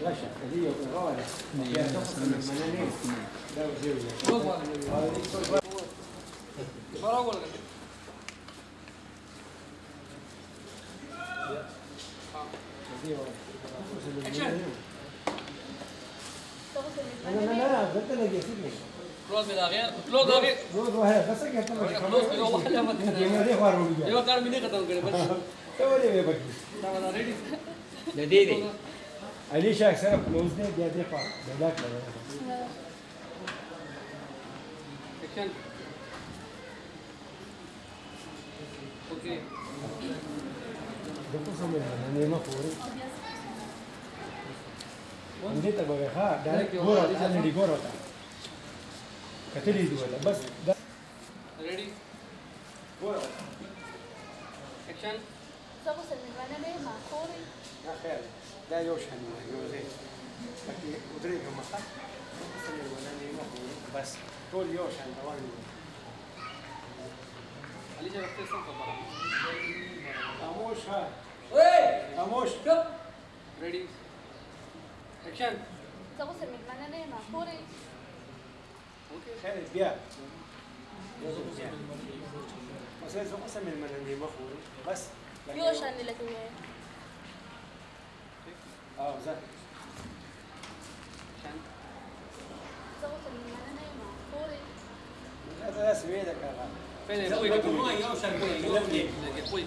lascia, che io per ora, che a dopo non me ne ne, devo dire. बराबर करते لا قلت لك يا سيدي क्लोज में आ गया क्लोज आ गया روح واحد بس كيف क्लोज में वो वाला मत ये दे फारो ये कार मैंने खत्म करे बस तो ये बाकी तब रेडी دي دي علي شاك سر كلوز دي دي فا بلاك action okay dopo sono non ma fuori andate bene ha dai gora hanno di gora ta katili due bas ready gora action Estamos en el banane Mahori. يا خير لا يوشن يوزي لكن ادري كم خط بس طول يوشن دواني علي جا रखते सब कपड़ा خاموش ها ओए خاموش चुप ready action Estamos en el banane Mahori. Okay خير بيا بس eso قسم المناني مخوري بس Yoshan ni laki wewe. زين action Estamos en el banane Mahori. هذا اسمه ايدك هذا पहले कोई का कोई लेके कोई